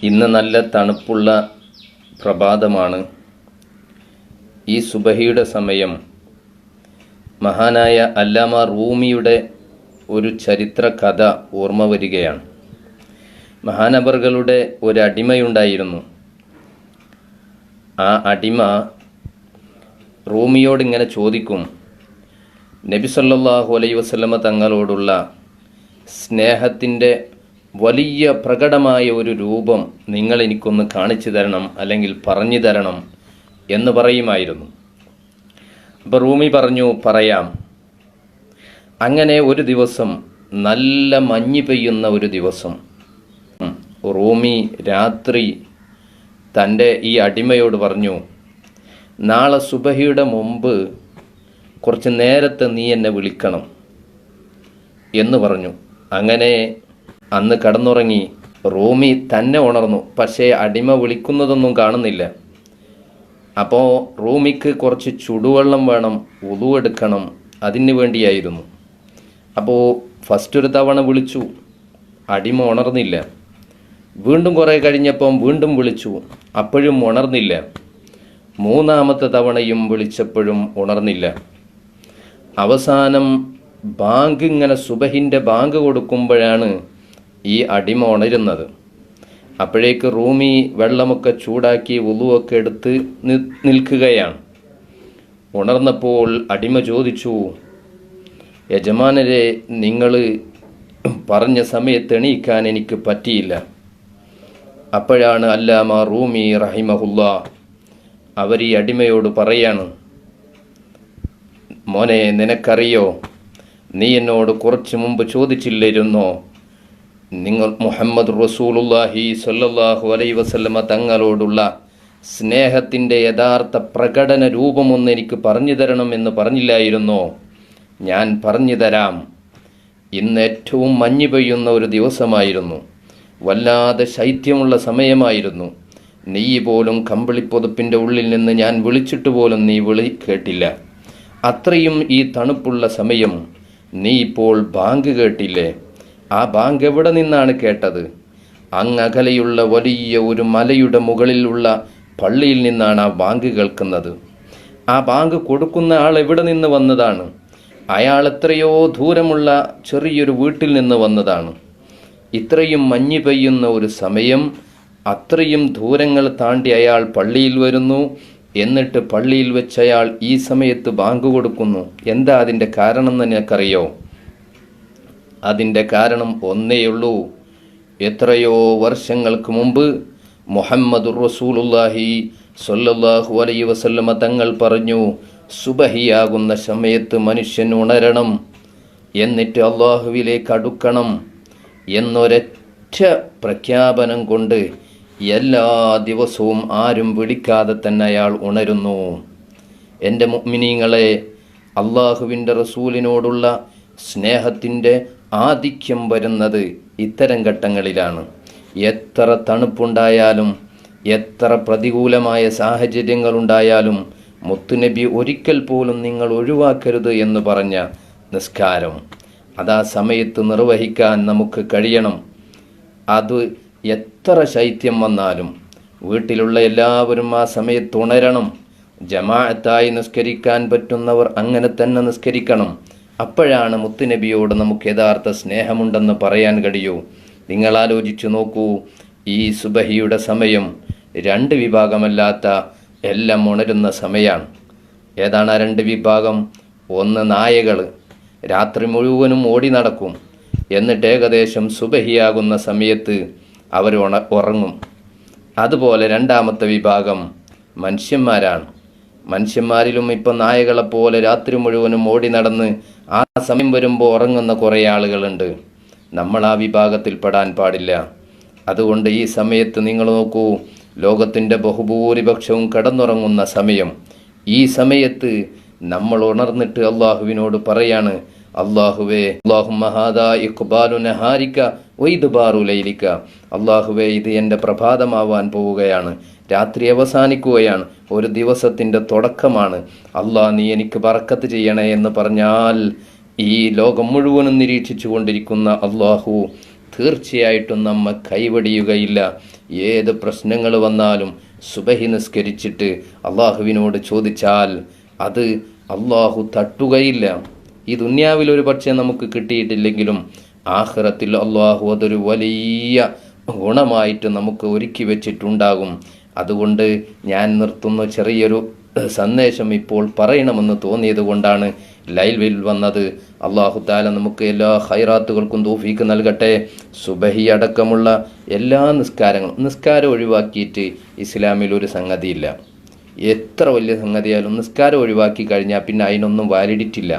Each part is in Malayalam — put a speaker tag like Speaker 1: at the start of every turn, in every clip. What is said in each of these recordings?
Speaker 1: ഇന്ന് നല്ല തണുപ്പുള്ള പ്രഭാതമാണ്. ഈ സുബഹിയുടെ സമയം മഹാനായ അല്ലാമ റൂമിയുടെ ഒരു ചരിത്ര കഥ ഓർമ്മ വരികയാണ്. മഹാനവറുകളുടെ ഒരു അടിമയുണ്ടായിരുന്നു. ആ അടിമ റൂമിയോട് ഇങ്ങനെ ചോദിക്കും, നബി സല്ലല്ലാഹു അലൈഹി വസല്ലമ തങ്ങളോടുള്ള സ്നേഹത്തിൻ്റെ വലിയ പ്രകടമായ ഒരു രൂപം നിങ്ങൾ എനിക്കൊന്ന് കാണിച്ചു തരണം, അല്ലെങ്കിൽ പറഞ്ഞു തരണം എന്ന് പറയുമായിരുന്നു. അപ്പോൾ റൂമി പറഞ്ഞു, പറയാം. അങ്ങനെ ഒരു ദിവസം, നല്ല മഞ്ഞ് പെയ്യുന്ന ഒരു ദിവസം, റൂമി രാത്രി തൻ്റെ ഈ അടിമയോട് പറഞ്ഞു, നാളെ സുബഹിയുടെ മുമ്പ് കുറച്ച് നേരത്തെ നീ എന്നെ വിളിക്കണം എന്ന് പറഞ്ഞു. അങ്ങനെ അന്ന് കടന്നുറങ്ങി. റൂമി തന്നെ ഉണർന്നു, പക്ഷേ അടിമ വിളിക്കുന്നതൊന്നും കാണുന്നില്ല. അപ്പോൾ റൂമിക്ക് കുറച്ച് ചുടുവെള്ളം വേണം, വുളു എടുക്കണം, അതിന് വേണ്ടിയായിരുന്നു. അപ്പോൾ ഫസ്റ്റ് ഒരു തവണ വിളിച്ചു, അടിമ ഉണർന്നില്ല. വീണ്ടും കുറേ കഴിഞ്ഞപ്പം വീണ്ടും വിളിച്ചു, അപ്പോഴും ഉണർന്നില്ല. മൂന്നാമത്തെ തവണയും വിളിച്ചപ്പോഴും ഉണർന്നില്ല. അവസാനം ബാങ്ക്, ഇങ്ങനെ സുബഹിൻ്റെ ബാങ്ക് കൊടുക്കുമ്പോഴാണ് ഈ അടിമ ഉണരുന്നത്. അപ്പോഴേക്ക് റൂമി വെള്ളമൊക്കെ ചൂടാക്കി വുളുവൊക്കെ എടുത്ത് നിൽക്കുകയാണ്. ഉണർന്നപ്പോൾ അടിമ ചോദിച്ചു, യജമാനരെ, നിങ്ങൾ പറഞ്ഞ സമയത്ത് എണീക്കാൻ എനിക്ക് പറ്റിയില്ല. അപ്പോഴാണ് അല്ലാമ റൂമി റഹിമഹുല്ലാ അവർ ഈ അടിമയോട് പറയാണ്, മോനെ, നിനക്കറിയോ, നീ എന്നോട് കുറച്ച് മുമ്പ് ചോദിച്ചില്ലായിരുന്നോ, നിങ്ങൾ മുഹമ്മദ് റസൂലുള്ളാഹി സ്വല്ലല്ലാഹു അലൈഹി വസല്ലമ തങ്ങളോടുള്ള സ്നേഹത്തിൻ്റെ യഥാർത്ഥ പ്രകടന രൂപമൊന്ന് എനിക്ക് പറഞ്ഞു തരണമെന്ന് പറഞ്ഞില്ലായിരുന്നോ? ഞാൻ പറഞ്ഞു തരാം. ഇന്ന് ഏറ്റവും മഞ്ഞ് പെയ്യുന്ന ഒരു ദിവസമായിരുന്നു. വല്ലാതെ ശൈത്യമുള്ള സമയമായിരുന്നു. നീ പോലും കമ്പിളിപ്പൊതപ്പിൻ്റെ ഉള്ളിൽ നിന്ന് ഞാൻ വിളിച്ചിട്ട് പോലും നീ വിളി കേട്ടില്ല. അത്രയും ഈ തണുപ്പുള്ള സമയം നീ ഇപ്പോൾ ബാങ്ക് കേട്ടില്ലേ? ആ ബാങ്ക് എവിടെ നിന്നാണ് കേട്ടത്? അങ്ങകലെയുള്ള വലിയ ഒരു മലയുടെ മുകളിലുള്ള പള്ളിയിൽ നിന്നാണ് ആ ബാങ്ക് കേൾക്കുന്നത്. ആ ബാങ്ക് കൊടുക്കുന്ന ആൾ എവിടെ നിന്ന് വന്നതാണ്? അയാൾ എത്രയോ ദൂരമുള്ള ചെറിയൊരു വീട്ടിൽ നിന്ന് വന്നതാണ്. ഇത്രയും മഞ്ഞ് പെയ്യുന്ന ഒരു സമയം, അത്രയും ദൂരങ്ങൾ താണ്ടി അയാൾ പള്ളിയിൽ വരുന്നു. എന്നിട്ട് പള്ളിയിൽ വെച്ച് അയാൾ ഈ സമയത്ത് ബാങ്ക് കൊടുക്കുന്നു. എന്താ അതിൻ്റെ കാരണം എന്ന് നിനക്കറിയോ? അതിൻ്റെ കാരണം ഒന്നേയുള്ളൂ. എത്രയോ വർഷങ്ങൾക്ക് മുമ്പ് മുഹമ്മദുർ റസൂലുള്ളാഹി സ്വല്ലല്ലാഹു അലൈഹി വസല്ലമ തങ്ങൾ പറഞ്ഞു, സുബഹിയാകുന്ന സമയത്ത് മനുഷ്യൻ ഉണരണം, എന്നിട്ട് അള്ളാഹുവിലേക്ക് അടുക്കണം എന്നൊരൊറ്റ പ്രഖ്യാപനം കൊണ്ട് എല്ലാ ദിവസവും ആരും വിളിക്കാതെ തന്നെ അയാൾ ഉണരുന്നു. എൻ്റെ മുഅ്മിനീങ്ങളെ, അള്ളാഹുവിൻ്റെ റസൂലിനോടുള്ള സ്നേഹത്തിൻ്റെ ആധിക്യം വരുന്നത് ഇത്തരം ഘട്ടങ്ങളിലാണ്. എത്ര തണുപ്പുണ്ടായാലും, എത്ര പ്രതികൂലമായ സാഹചര്യങ്ങളുണ്ടായാലും, മുത്തുനബി ഒരിക്കൽ പോലും നിങ്ങൾ ഒഴിവാക്കരുത് എന്ന് പറഞ്ഞ നിസ്കാരം, അതാ സമയത്ത് നിർവഹിക്കാൻ നമുക്ക് കഴിയണം. അത് എത്ര ശൈത്യം വന്നാലും വീട്ടിലുള്ള എല്ലാവരും ആ സമയത്ത് ഉണരണം. ജമാഅത്തായി നിസ്കരിക്കാൻ പറ്റുന്നവർ അങ്ങനെ തന്നെ നിസ്കരിക്കണം. അപ്പോഴാണ് മുത്തുനബിയോട് നമുക്ക് യഥാർത്ഥ സ്നേഹമുണ്ടെന്ന് പറയാൻ കഴിയൂ. നിങ്ങൾ ആലോചിച്ചു നോക്കൂ, ഈ സുബഹിയുടെ സമയം രണ്ട് വിഭാഗമല്ലാത്ത എല്ലാം ഉണരുന്ന സമയമാണ്. ഏതാണ് ആ രണ്ട് വിഭാഗം? ഒന്ന്, നായകൾ രാത്രി മുഴുവനും ഓടി നടക്കും, എന്നിട്ട് ഏകദേശം സുബഹിയാകുന്ന സമയത്ത് അവർ ഉറങ്ങും. അതുപോലെ രണ്ടാമത്തെ വിഭാഗം മനുഷ്യന്മാരാണ്. മനുഷ്യന്മാരിലും ഇപ്പം നായകളെപ്പോലെ രാത്രി മുഴുവനും ഓടി നടന്ന് ആ സമയം വരുമ്പോൾ ഉറങ്ങുന്ന കുറേ ആളുകളുണ്ട്. നമ്മൾ ആ വിഭാഗത്തിൽ പെടാൻ പാടില്ല. അതുകൊണ്ട് ഈ സമയത്ത് നിങ്ങൾ നോക്കൂ, ലോകത്തിൻ്റെ ബഹുഭൂരിപക്ഷവും കിടന്നുറങ്ങുന്ന സമയം. ഈ സമയത്ത് നമ്മൾ ഉണർന്നിട്ട് അള്ളാഹുവിനോട് പറയാണ്, അള്ളാഹുവേ, അല്ലാഹുമ്മ ഹാദാ ഇഖ്ബാലു നഹാരിക വഇദ്ബാറു ലൈലിക. അള്ളാഹുവേ, ഇത് എൻ്റെ പ്രഭാതമാവാൻ പോവുകയാണ്, രാത്രി അവസാനിക്കുകയാണ്, ഒരു ദിവസത്തിൻ്റെ തുടക്കമാണ്. അള്ളാഹ്, നീ എനിക്ക് ബറക്കത്ത് ചെയ്യണേ എന്ന് പറഞ്ഞാൽ ഈ ലോകം മുഴുവനും നിരീക്ഷിച്ചു കൊണ്ടിരിക്കുന്ന അള്ളാഹു തീർച്ചയായിട്ടും നമ്മെ കൈവടിയുകയില്ല. ഏത് പ്രശ്നങ്ങൾ വന്നാലും സുബഹി നിസ്കരിച്ചിട്ട് അള്ളാഹുവിനോട് ചോദിച്ചാൽ അത് അള്ളാഹു തട്ടുകയില്ല. ഈ ദുന്യാവിൽ ഒരു പക്ഷേ നമുക്ക് കിട്ടിയിട്ടില്ലെങ്കിലും ആഖിറത്തിൽ അള്ളാഹു അതൊരു വലിയ ഗുണമായിട്ട് നമുക്ക് ഒരുക്കി വെച്ചിട്ടുണ്ടാകും. അതുകൊണ്ട് ഞാൻ നിർത്തുന്ന ചെറിയൊരു സന്ദേശം ഇപ്പോൾ പറയണമെന്ന് തോന്നിയത് കൊണ്ടാണ് ലൈവിൽ വന്നത്. അള്ളാഹു താല നമുക്ക് എല്ലാ ഖൈറാത്തുകൾക്കും തൗഫീക്ക് നൽകട്ടെ. സുബഹി അടക്കമുള്ള എല്ലാ നിസ്കാരം ഒഴിവാക്കിയിട്ട് ഇസ്ലാമിൽ ഒരു സംഗതിയില്ല. എത്ര വലിയ സംഗതിയായാലും നിസ്കാരം ഒഴിവാക്കി കഴിഞ്ഞാൽ പിന്നെ അതിനൊന്നും വാലിഡിറ്റി ഇല്ല.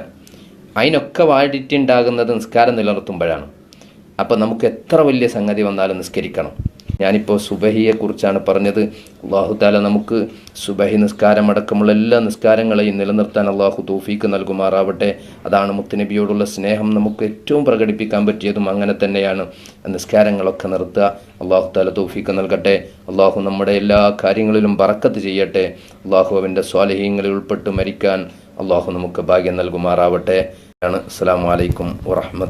Speaker 1: അതിനൊക്കെ വാലിഡിറ്റി ഉണ്ടാകുന്നത് നിസ്കാരം നിലനിർത്തുമ്പോഴാണ്. അപ്പോൾ നമുക്ക് എത്ര വലിയ സംഗതി വന്നാലും നിസ്കരിക്കണം. ഞാനിപ്പോൾ സുബഹിയെക്കുറിച്ചാണ് പറഞ്ഞത്. അള്ളാഹു താല നമുക്ക് സുബഹി നിസ്കാരം അടക്കമുള്ള എല്ലാ നിസ്കാരങ്ങളെയും നിലനിർത്താൻ അള്ളാഹു തൗഫീക്ക് നൽകുമാറാവട്ടെ. അതാണ് മുത്തുനബിയോടുള്ള സ്നേഹം നമുക്ക് ഏറ്റവും പ്രകടിപ്പിക്കാൻ പറ്റിയതും അങ്ങനെ തന്നെയാണ്. നിസ്കാരങ്ങളൊക്കെ നിർത്തുക. അള്ളാഹു താല തൗഫീക്ക് നൽകട്ടെ. അള്ളാഹു നമ്മുടെ എല്ലാ കാര്യങ്ങളിലും ബറക്കത്ത് ചെയ്യട്ടെ. അള്ളാഹു അവൻ്റെ സ്വാലിഹീങ്ങളിൽ ഉൾപ്പെട്ട് മരിക്കാൻ അള്ളാഹു നമുക്ക് ഭാഗ്യം നൽകുമാറാവട്ടെ. അസ്സലാമു അലൈക്കും വറഹ്മത്തുള്ളാഹി.